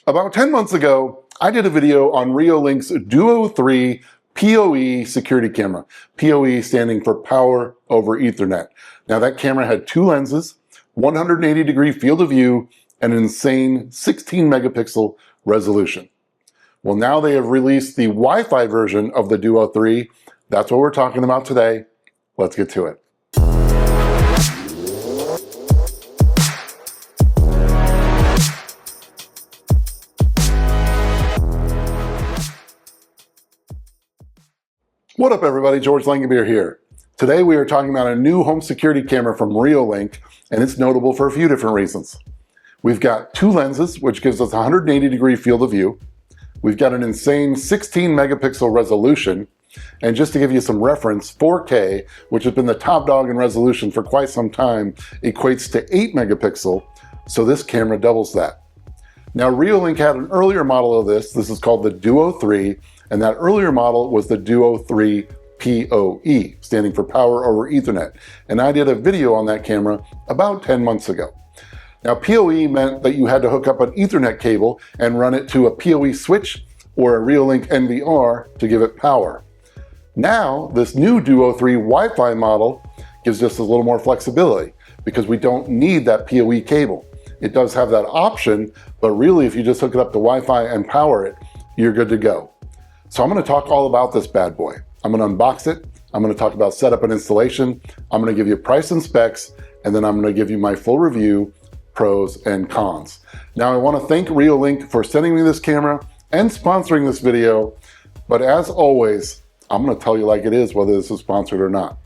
About 10 months ago, I did a video on Reolink's Duo 3 PoE security camera. PoE standing for Power over Ethernet. Now that camera had two lenses, 180-degree field of view, and an insane 16 megapixel resolution. Well, now they have released the Wi-Fi version of the Duo 3. That's what we're talking about today. Let's get to it. What up everybody, George Langabeer here. Today we are talking about a new home security camera from Reolink, and it's notable for a few different reasons. We've got two lenses, which gives us 180-degree field of view. We've got an insane 16 megapixel resolution, and just to give you some reference, 4K, which has been the top dog in resolution for quite some time, equates to 8 megapixel, so this camera doubles that. Now Reolink had an earlier model of this. This is called the Duo 3, and that earlier model was the Duo 3 PoE, standing for Power over Ethernet. And I did a video on that camera about 10 months ago. Now PoE meant that you had to hook up an Ethernet cable and run it to a PoE switch or a Reolink NVR to give it power. Now this new Duo 3 Wi-Fi model gives us a little more flexibility because we don't need that PoE cable. It does have that option, but really if you just hook it up to Wi-Fi and power it, you're good to go. So I'm going to talk all about this bad boy. I'm going to unbox it. I'm going to talk about setup and installation. I'm going to give you price and specs, and then I'm going to give you my full review, pros and cons. Now I want to thank Reolink for sending me this camera and sponsoring this video, but as always, I'm going to tell you like it is whether this is sponsored or not.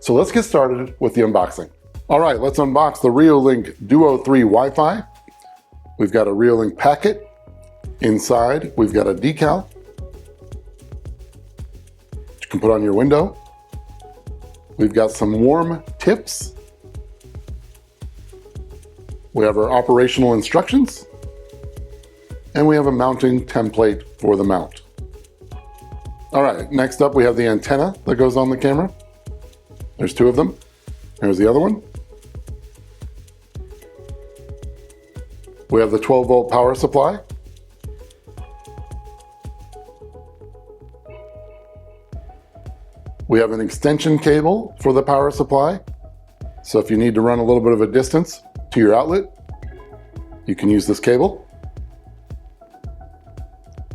So let's get started with the unboxing. All right, let's unbox the Reolink Duo 3 Wi-Fi. We've got a Reolink packet. Inside, we've got a decal you can put on your window. We've got some warm tips. We have our operational instructions, and we have a mounting template for the mount. All right, next up we have the antenna that goes on the camera. There's two of them. Here's the other one. We have the 12-volt power supply. We have an extension cable for the power supply. So if you need to run a little bit of a distance to your outlet, you can use this cable.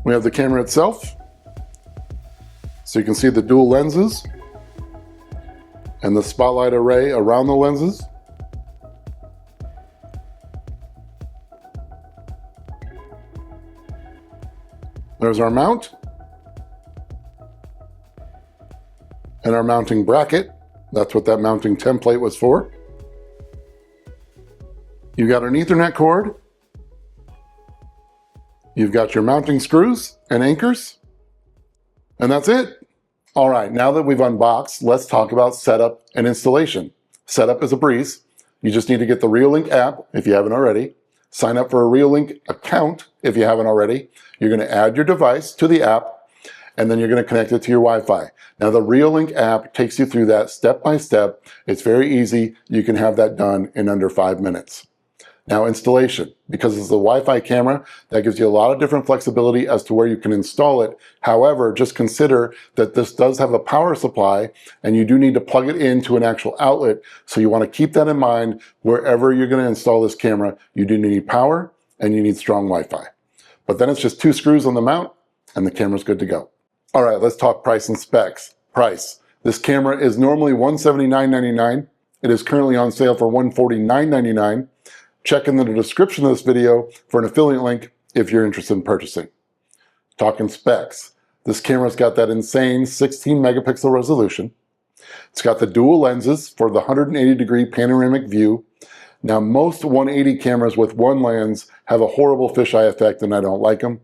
We have the camera itself. So you can see the dual lenses and the spotlight array around the lenses. There's our mount and our mounting bracket. That's what that mounting template was for. You've got an Ethernet cord. You've got your mounting screws and anchors. And that's it. All right, now that we've unboxed, let's talk about setup and installation. Setup is a breeze. You just need to get the Reolink app if you haven't already. Sign up for a Reolink account if you haven't already. You're going to add your device to the app, and then you're going to connect it to your Wi-Fi. Now the Reolink app takes you through that step by step. It's very easy. You can have that done in under 5 minutes. Now installation, because it's a Wi-Fi camera, that gives you a lot of different flexibility as to where you can install it. However, just consider that this does have a power supply and you do need to plug it into an actual outlet. So you want to keep that in mind wherever you're going to install this camera. You do need power and you need strong Wi-Fi. But then it's just 2 screws on the mount and the camera's good to go. All right, let's talk price and specs. Price. This camera is normally $179.99. It is currently on sale for $149.99. Check in the description of this video for an affiliate link if you're interested in purchasing. Talking specs. This camera's got that insane 16 megapixel resolution. It's got the dual lenses for the 180-degree panoramic view. Now most 180 cameras with one lens have a horrible fisheye effect and I don't like them.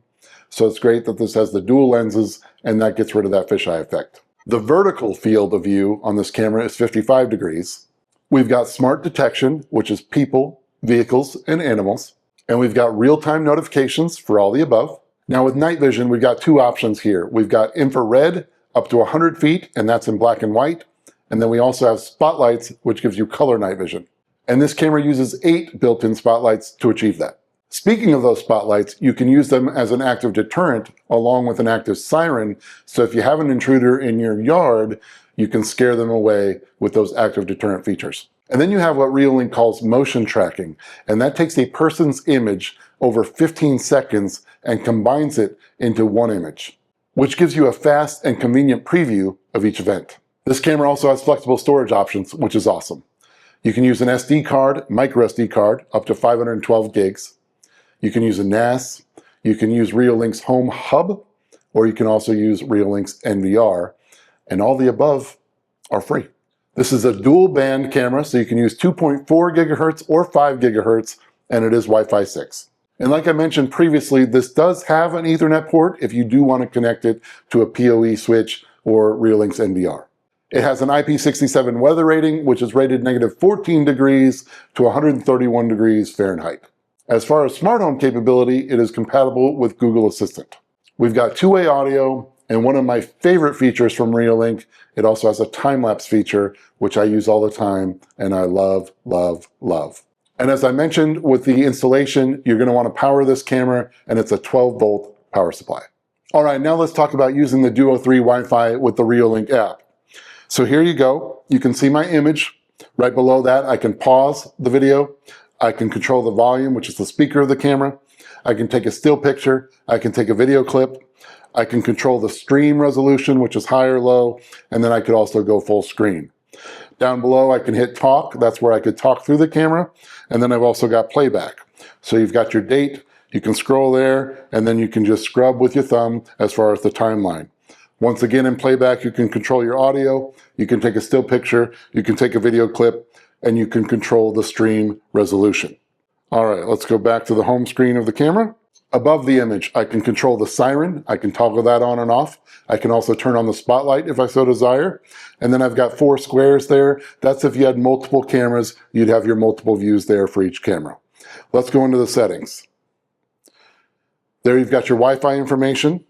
So it's great that this has the dual lenses and that gets rid of that fisheye effect. The vertical field of view on this camera is 55 degrees. We've got smart detection, which is people, vehicles, and animals. And we've got real-time notifications for all the above. Now with night vision, we've got two options here. We've got infrared up to 100 feet, and that's in black and white. And then we also have spotlights, which gives you color night vision. And this camera uses 8 built-in spotlights to achieve that. Speaking of those spotlights, you can use them as an active deterrent along with an active siren. So if you have an intruder in your yard, you can scare them away with those active deterrent features. And then you have what Reolink calls motion tracking, and that takes a person's image over 15 seconds and combines it into one image, which gives you a fast and convenient preview of each event. This camera also has flexible storage options, which is awesome. You can use an SD card, micro SD card, up to 512 gigs. You can use a NAS, you can use Reolink's Home Hub, or you can also use Reolink's NVR, and all the above are free. This is a dual band camera, so you can use 2.4 gigahertz or 5 gigahertz, and it is Wi-Fi 6. And like I mentioned previously, this does have an Ethernet port if you do want to connect it to a PoE switch or Reolink's NVR. It has an IP67 weather rating, which is rated negative 14 degrees to 131 degrees Fahrenheit. As far as smart home capability, it is compatible with Google Assistant. We've got two-way audio, and one of my favorite features from Reolink, it also has a time-lapse feature, which I use all the time, and I love, love, love. And as I mentioned with the installation, you're going to want to power this camera, and it's a 12-volt power supply. All right, now let's talk about using the Duo 3 Wi-Fi with the Reolink app. So here you go. You can see my image. Right below that, I can pause the video. I can control the volume, which is the speaker of the camera. I can take a still picture. I can take a video clip. I can control the stream resolution, which is high or low, and then I could also go full screen. Down below, I can hit talk. That's where I could talk through the camera. And then I've also got playback. So you've got your date. You can scroll there, and then you can just scrub with your thumb as far as the timeline. Once again, in playback, you can control your audio. You can take a still picture. You can take a video clip, and you can control the stream resolution. All right, let's go back to the home screen of the camera. Above the image, I can control the siren. I can toggle that on and off. I can also turn on the spotlight if I so desire. And then I've got 4 squares there. That's if you had multiple cameras, you'd have your multiple views there for each camera. Let's go into the settings. There you've got your Wi-Fi information.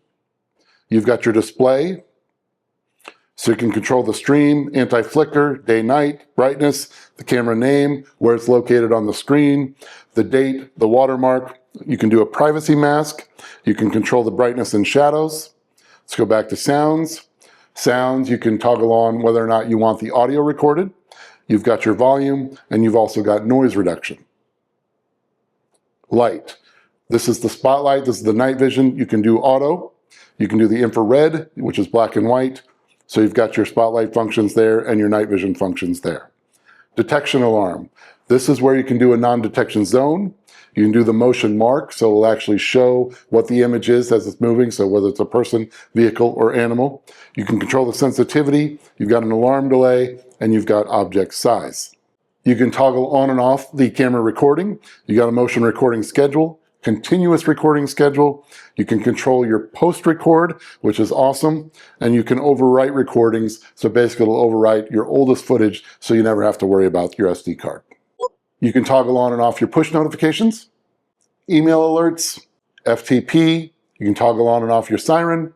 You've got your display. So you can control the stream, anti-flicker, day-night, brightness, the camera name, where it's located on the screen, the date, the watermark. You can do a privacy mask. You can control the brightness and shadows. Let's go back to sounds. Sounds, you can toggle on whether or not you want the audio recorded. You've got your volume, and you've also got noise reduction. Light. This is the spotlight. This is the night vision. You can do auto. You can do the infrared, which is black and white. So you've got your spotlight functions there and your night vision functions there. Detection alarm. This is where you can do a non-detection zone. You can do the motion mark, so it'll actually show what the image is as it's moving, so whether it's a person, vehicle, or animal. You can control the sensitivity, you've got an alarm delay, and you've got object size. You can toggle on and off the camera recording. You got a motion recording schedule, continuous recording schedule. You can control your post-record, which is awesome, and you can overwrite recordings, so basically it'll overwrite your oldest footage so you never have to worry about your SD card. You can toggle on and off your push notifications, email alerts, FTP. You can toggle on and off your siren.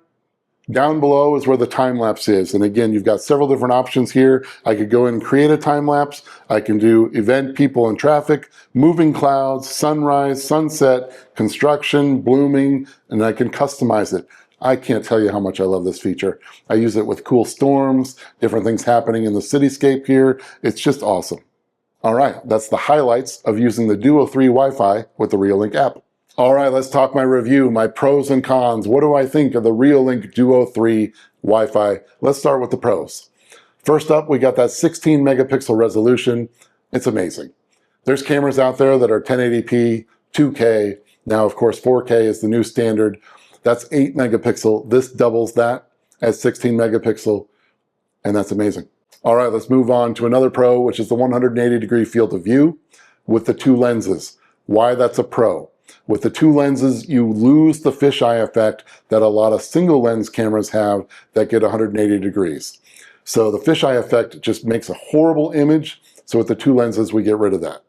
Down below is where the time lapse is. And again, you've got several different options here. I could go in and create a time lapse. I can do event, people, and traffic, moving clouds, sunrise, sunset, construction, blooming, and I can customize it. I can't tell you how much I love this feature. I use it with cool storms, different things happening in the cityscape here. It's just awesome. All right, that's the highlights of using the Duo 3 Wi-Fi with the Reolink app. All right, let's talk my review, my pros and cons. What do I think of the Reolink Duo 3 Wi-Fi? Let's start with the pros. First up, we got that 16 megapixel resolution. It's amazing. There's cameras out there that are 1080p, 2K. Now, of course, 4K is the new standard. That's 8 megapixel. This doubles that at 16 megapixel, and that's amazing. All right, let's move on to another pro, which is the 180-degree field of view with the 2 lenses. Why that's a pro? With the 2 lenses, you lose the fisheye effect that a lot of single lens cameras have that get 180 degrees. So the fisheye effect just makes a horrible image. So with the 2 lenses, we get rid of that.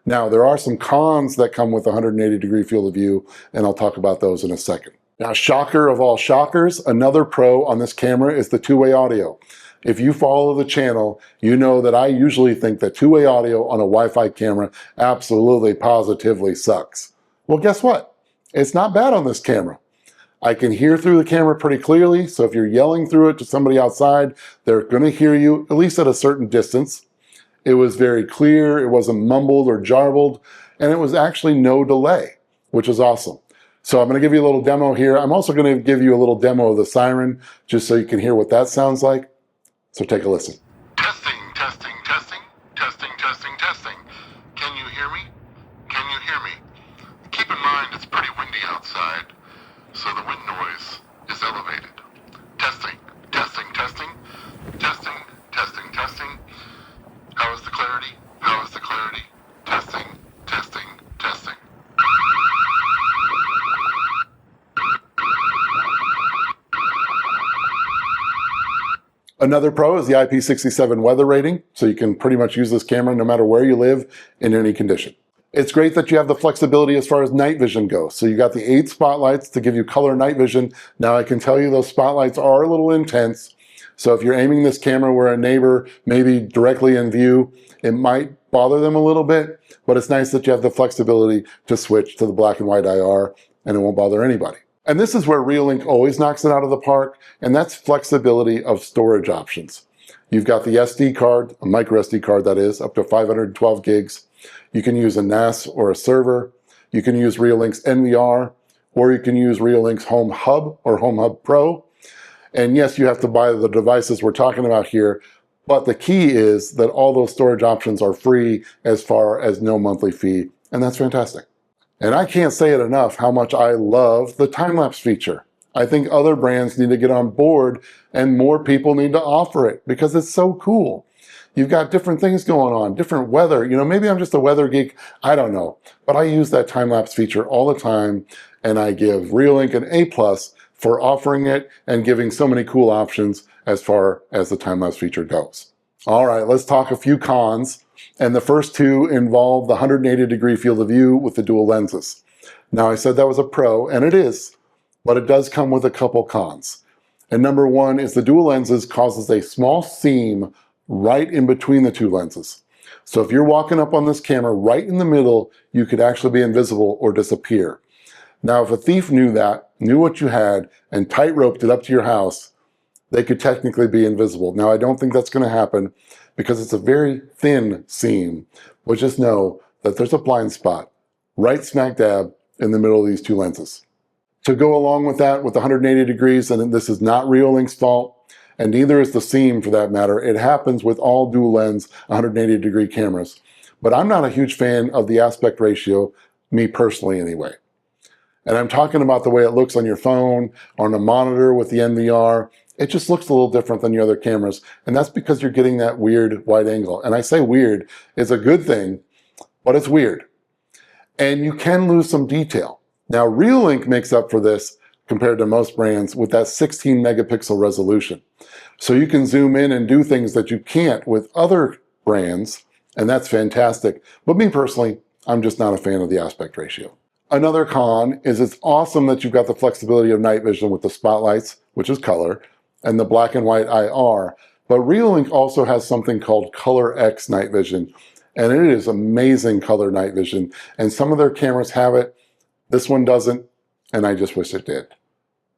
Now, there are some cons that come with the 180-degree field of view, and I'll talk about those in a second. Now, shocker of all shockers, another pro on this camera is the 2-way audio. If you follow the channel, you know that I usually think that 2-way audio on a Wi-Fi camera absolutely, positively sucks. Well, guess what? It's not bad on this camera. I can hear through the camera pretty clearly, so if you're yelling through it to somebody outside, they're going to hear you, at least at a certain distance. It was very clear, it wasn't mumbled or jarbled, and it was actually no delay, which is awesome. So I'm going to give you a little demo here. I'm also going to give you a little demo of the siren, just so you can hear what that sounds like. So take a listen. Testing, testing, testing, testing, testing, testing. Can you hear me? Can you hear me? Keep in mind it's pretty windy outside, so the wind noise is elevated. Testing, testing, testing, testing, testing, testing. How is the clarity? How is the clarity? Testing, testing, testing. Another pro is the IP67 weather rating, so you can pretty much use this camera no matter where you live in any condition. It's great that you have the flexibility as far as night vision goes. So you got the 8 spotlights to give you color night vision. Now I can tell you those spotlights are a little intense. So if you're aiming this camera where a neighbor may be directly in view, it might bother them a little bit, but it's nice that you have the flexibility to switch to the black and white IR and it won't bother anybody. And this is where Reolink always knocks it out of the park, and that's flexibility of storage options. You've got the SD card, a micro SD card that is, up to 512 gigs. You can use a NAS or a server. You can use Reolink's NVR, or you can use Reolink's Home Hub or Home Hub Pro. And yes, you have to buy the devices we're talking about here, but the key is that all those storage options are free as far as no monthly fee, and that's fantastic. And I can't say it enough how much I love the time-lapse feature. I think other brands need to get on board and more people need to offer it because it's so cool. You've got different things going on, different weather. You know, maybe I'm just a weather geek, I don't know. But I use that time-lapse feature all the time, and I give Reolink an A+ for offering it and giving so many cool options as far as the time-lapse feature goes. All right, let's talk a few cons. And the first two involve the 180-degree field of view with the dual lenses. Now, I said that was a pro, and it is, but it does come with a couple cons. And number one is the dual lenses causes a small seam right in between the two lenses. So if you're walking up on this camera right in the middle, you could actually be invisible or disappear. Now, if a thief knew that, knew what you had, and tight-roped it up to your house, they could technically be invisible. Now, I don't think that's going to happen because it's a very thin seam, but just know that there's a blind spot right smack dab in the middle of these two lenses. To go along with that, with 180 degrees, and this is not Reolink's fault, and neither is the seam for that matter. It happens with all dual lens 180-degree cameras. But I'm not a huge fan of the aspect ratio, me personally anyway. And I'm talking about the way it looks on your phone, on a monitor with the NVR. It just looks a little different than your other cameras. And that's because you're getting that weird wide angle. And I say weird, it's a good thing, but it's weird. And you can lose some detail. Now, Reolink makes up for this compared to most brands with that 16 megapixel resolution. So you can zoom in and do things that you can't with other brands, and that's fantastic. But me personally, I'm just not a fan of the aspect ratio. Another con is it's awesome that you've got the flexibility of night vision with the spotlights, which is color, and the black and white IR. But Reolink also has something called Color X night vision, and it is amazing color night vision. And some of their cameras have it. This one doesn't, and I just wish it did.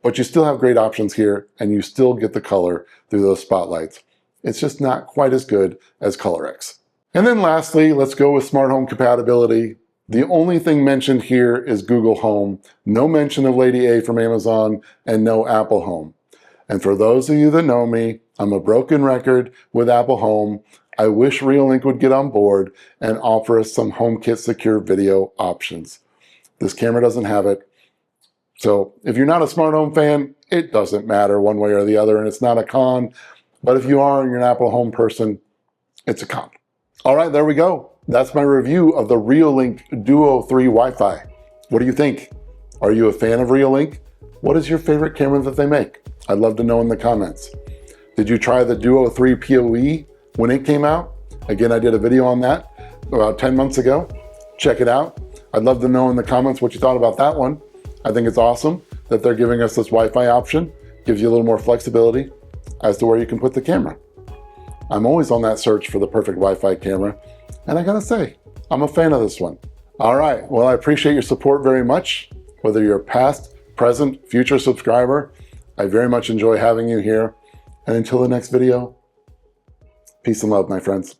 But you still have great options here, and you still get the color through those spotlights. It's just not quite as good as Color X. And then lastly, let's go with smart home compatibility. The only thing mentioned here is Google Home, no mention of Lady A from Amazon, and no Apple Home. And for those of you that know me, I'm a broken record with Apple Home. I wish Reolink would get on board and offer us some HomeKit secure video options. This camera doesn't have it. So if you're not a smart home fan, it doesn't matter one way or the other, and it's not a con. But if you are and you're an Apple Home person, it's a con. All right, there we go. That's my review of the Reolink Duo 3 Wi-Fi. What do you think? Are you a fan of Reolink? What is your favorite camera that they make? I'd love to know in the comments. Did you try the Duo 3 PoE when it came out? Again, I did a video on that about 10 months ago. Check it out. I'd love to know in the comments what you thought about that one. I think it's awesome that they're giving us this Wi-Fi option. Gives you a little more flexibility as to where you can put the camera. I'm always on that search for the perfect Wi-Fi camera, and I gotta say, I'm a fan of this one. All right, well, I appreciate your support very much. Whether you're a past, present, future subscriber, I very much enjoy having you here. And until the next video, peace and love, my friends.